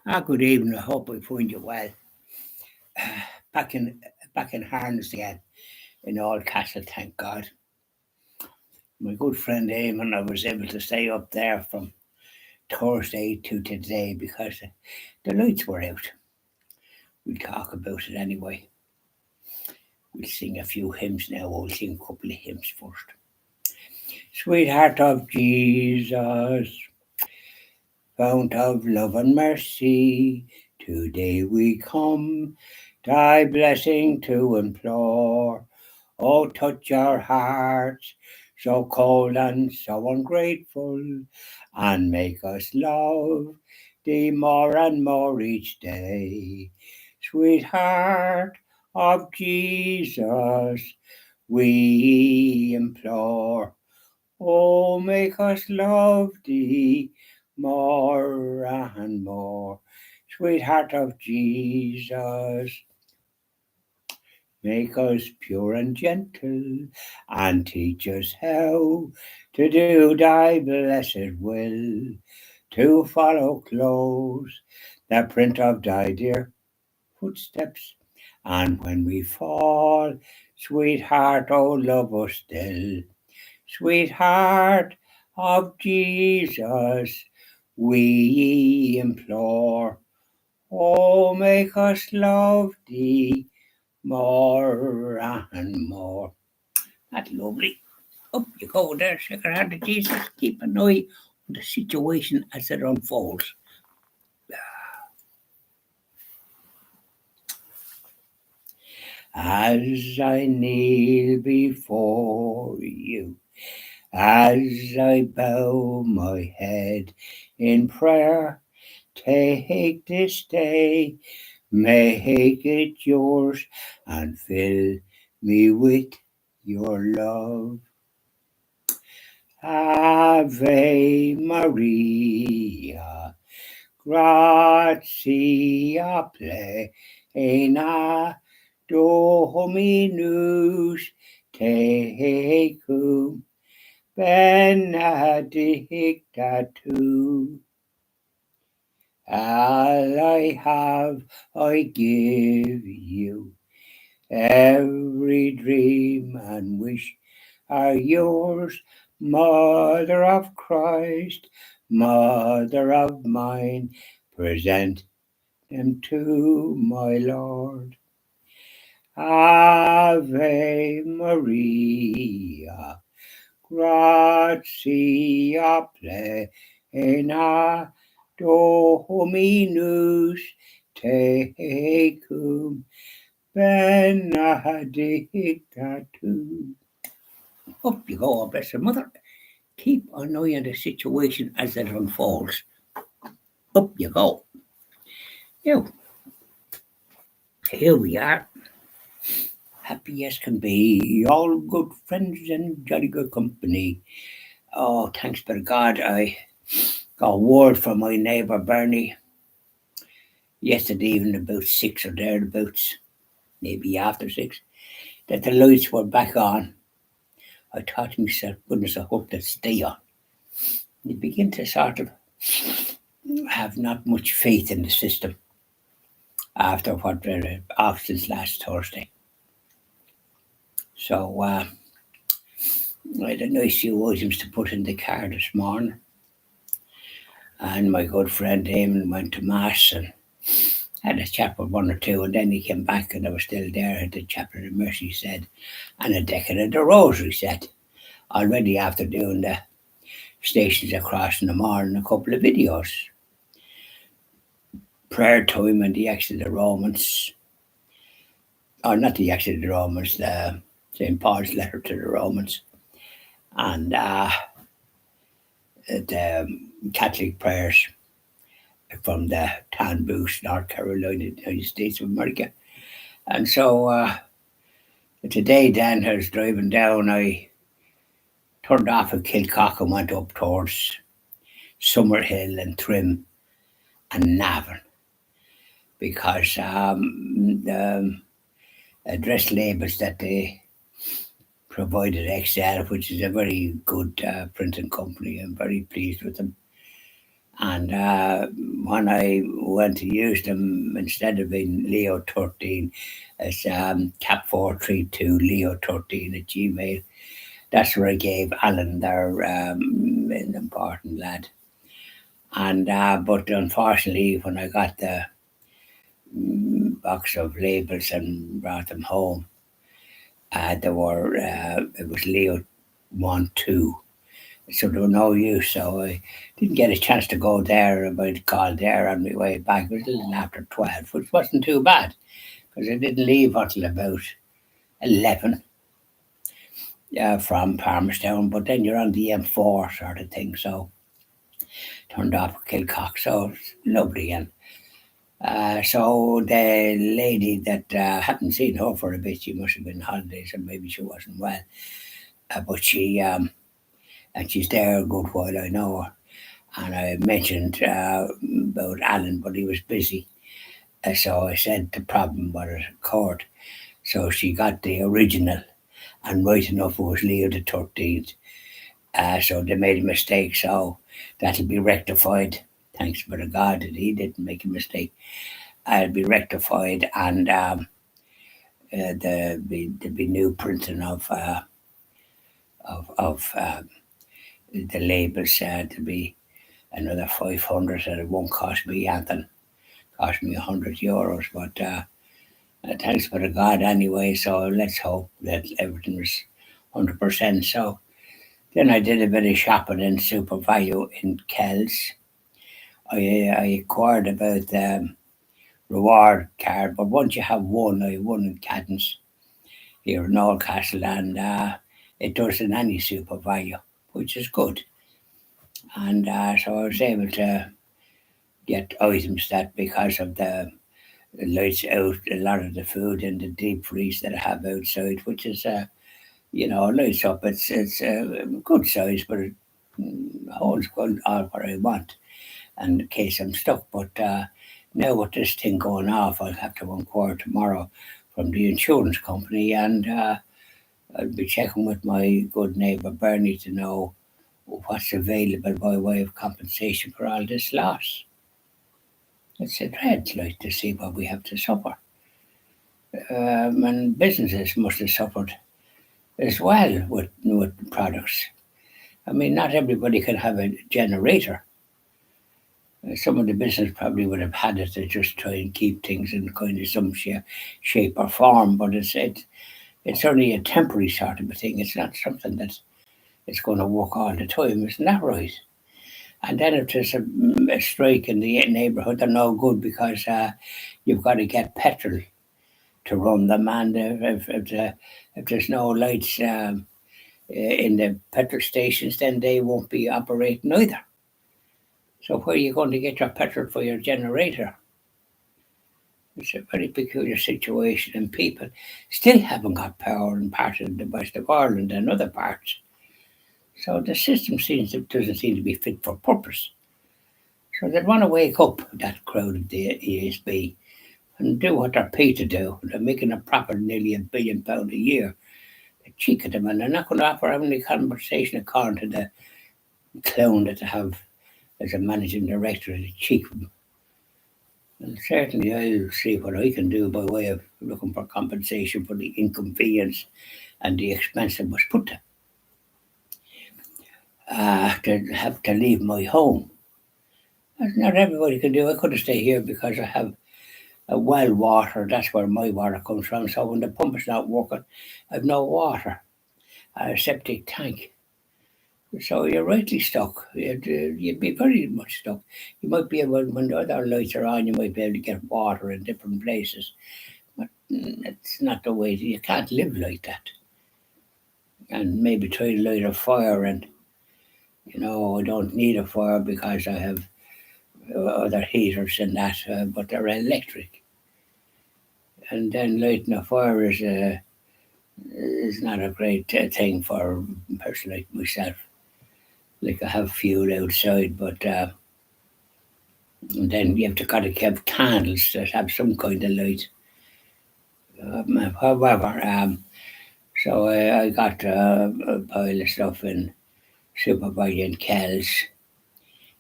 Good evening. I hope I find you well. Back in back in harness again in Old Castle, thank God. My good friend Eamon, I was able to stay up there from Thursday to today because the lights were out. We'll talk about it anyway. We'll sing a few hymns now. We'll sing a couple of hymns first. Sweetheart of Jesus, fount of love and mercy, today we come, thy blessing to implore. Oh, touch our hearts, so cold and so ungrateful, and make us love thee more and more each day. Sweetheart of Jesus, we implore. Oh, make us love thee more and more. Sweetheart of Jesus, make us pure and gentle, and teach us how to do thy blessed will, to follow close the print of thy dear footsteps. And when we fall, sweetheart, oh, love us still. Sweetheart of Jesus, we implore. Oh, make us love thee more and more. That's lovely. Up you go there, Sacred Heart of Jesus. Keep an eye on the situation as it unfolds. As I kneel before you, as I bow my head in prayer, take this day, make it yours, and fill me with your love. Ave Maria, gratia plena, Dominus tecum, benedicta tu. All I have, I give you. Every dream and wish are yours, Mother of Christ, Mother of mine. Present them to my Lord. Ave Maria, gratia plena, Dominus tecum, benedicta tu. Up you go, oh, bless your mother. Keep an eye on the situation as it unfolds. Up you go. Now, here we are. Happy as can be. All good friends and jolly good company. Oh, thanks be to God. I got word from my neighbour Bernie yesterday evening about 6 or thereabouts, maybe after 6, that the lights were back on. I thought to myself, goodness, I hope they'll stay on. You begin to sort of have not much faith in the system after what they're off since last Thursday. So I had a nice few items to put in the car this morning. And my good friend Eamon went to Mass and had a chat with one or two, and then he came back and I was still there at the Chapel of Mercy said, and a decade of the Rosary said, already after doing the stations across in the morning, a couple of videos. Prayer time and the Acts of the Romans, or not the Acts of the Romans, the St. Paul's letter to the Romans, and the Catholic prayers from the Town Boost, North Carolina, United States of America. And so today, Dan, I was driving down, I turned off at Kilcock and went up towards Summerhill and Trim and Navan because the address labels that they provided Excel, which is a very good printing company. I'm very pleased with them. And when I went to use them, instead of being Leo 13, it's Cap432 Leo 13 at Gmail. That's where I gave Alan there, an important lad. And but unfortunately, when I got the box of labels and brought them home, there were it was Leo 1 2, so they were no use. So I didn't get a chance to go there. About call there on my way back. It was a little after 12, which wasn't too bad because I didn't leave until about 11 from Palmerstown. But then you're on the M4 sort of thing, so turned off Kilcock. So it's lovely. And so the lady that hadn't seen her for a bit, she must have been on holidays and maybe she wasn't well. But she and she's there a good while. I know her. And I mentioned about Alan, but he was busy. So I said the problem what had occurred. So she got the original, and right enough it was Leo the 13th. So they made a mistake. So that'll be rectified. Thanks be to God that he didn't make a mistake. It'll be rectified, and there'll be new printing of the labels. To be another 500, and it won't cost me anything. Cost me €100, but thanks be to God anyway. So let's hope that everything was 100%. So then I did a bit of shopping in Super Value in Kells. I inquired about the reward card, but once you have one, I won in Cadence here in Oldcastle, and it does in any Super Value, which is good. And so I was able to get items that because of the lights out a lot of the food in the deep freeze that I have outside, which is lights up. It's a good size, but it holds good all what I want. And in case I'm stuck, but now with this thing going off, I'll have to inquire tomorrow from the insurance company, and I'll be checking with my good neighbour Bernie to know what's available by way of compensation for all this loss. It's a dread, like, to see what we have to suffer. And businesses must have suffered as well with products. I mean, not everybody can have a generator. Some of the business probably would have had it to just try and keep things in kind of some shape or form, but it's only a temporary sort of a thing. It's not something that it's going to work all the time. Isn't that right? And then if there's a strike in the neighbourhood, they're no good because you've got to get petrol to run them, and if there's no lights in the petrol stations, then they won't be operating either. So where are you going to get your petrol for your generator? It's a very peculiar situation, and people still haven't got power in parts of the west of Ireland and other parts. So the system doesn't seem to be fit for purpose. So they want to wake up that crowd of the ESB and do what they're paid to do. They're making a profit nearly £1 billion a year. The cheek of them, and they're not going to offer any compensation according to the clown that they have as a managing director. The cheek of them. And certainly, I'll see what I can do by way of looking for compensation for the inconvenience and the expense that was put to have to leave my home. That's not everybody can do. I couldn't stay here because I have a well water. That's where my water comes from. So when the pump is not working, I've no water. A septic tank. So you're rightly stuck. You'd be very much stuck. You might be able, when the other lights are on, you might be able to get water in different places. But it's not the way. You can't live like that. And maybe try to light a fire, and I don't need a fire because I have other heaters and that, but they're electric. And then lighting a fire is not a great thing for a person like myself. Like, I have fuel outside, but and then you have to kind of have candles that have some kind of light. However, so I got a pile of stuff in Supervalue and Kells,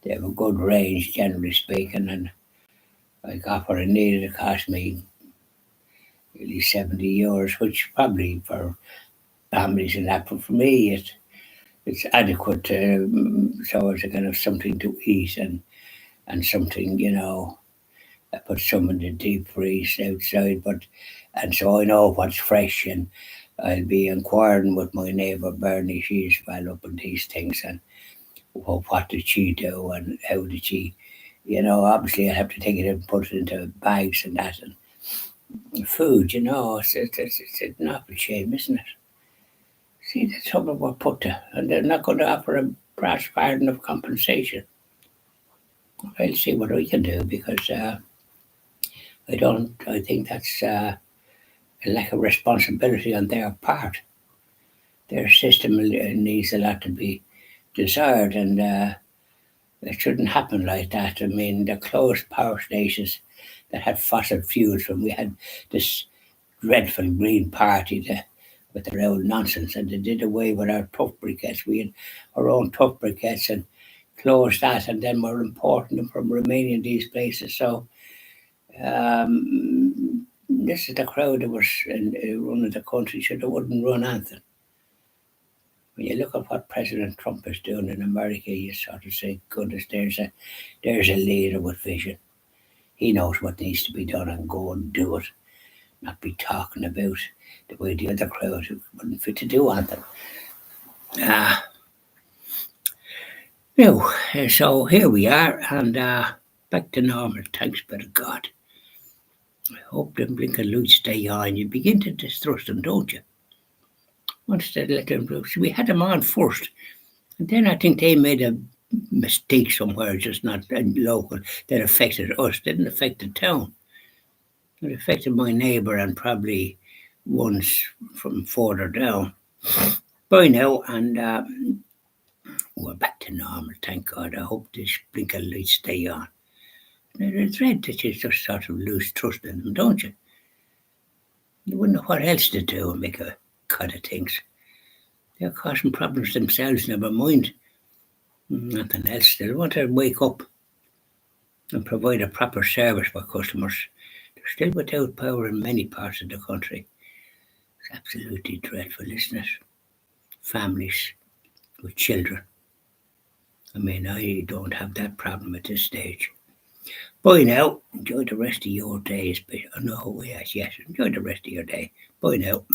They have a good range, generally speaking, and I got what I needed. It cost me nearly €70, which probably for families and that, but for me, it's adequate. So as I can have something to eat and something, I put some in the deep freeze outside, but and so I know what's fresh, and I'll be inquiring with my neighbour Bernie. She's well up in these things, and what did she do, and how did she, obviously I have to take it and put it into bags and that, and food, it's an awful shame, isn't it? See, the trouble we're put to, and they're not going to offer a brass pardon of compensation. I'll see what I can do because I think that's a lack of responsibility on their part. Their system needs a lot to be desired, and it shouldn't happen like that. I mean, the closed power stations that had fossil fuels when we had this dreadful Green Party with their old nonsense, and they did away with our tough briquettes. We had our own tough briquettes and closed that, and then we're importing them from Romania and these places. So this is the crowd that was running the country, so they wouldn't run anything. When you look at what President Trump is doing in America, you sort of say, goodness, there's a leader with vision. He knows what needs to be done and go and do it, not be talking about the way the other crowd who wouldn't fit to do anything. Now, so here we are, and back to normal, thanks be to God. I hope them blinking lights stay on. You begin to distrust them, don't you? Once they let them do, so we had them on first, and then I think they made a mistake somewhere, just not local, that affected us, didn't affect the town. It affected my neighbour and probably ones from further down. By now, and we're back to normal, thank God. I hope this blinking lights stay on. Now, the dread that you just sort of lose trust in them, don't you? You wouldn't know what else to do and make a cut of things. They're causing problems themselves, never mind nothing else. They want to wake up and provide a proper service for customers. They're still without power in many parts of the country. It's absolutely dreadful, isn't it? Families with children. I mean, I don't have that problem at this stage. Bye now. Enjoy the rest of your day. No, yes. Enjoy the rest of your day. Bye now.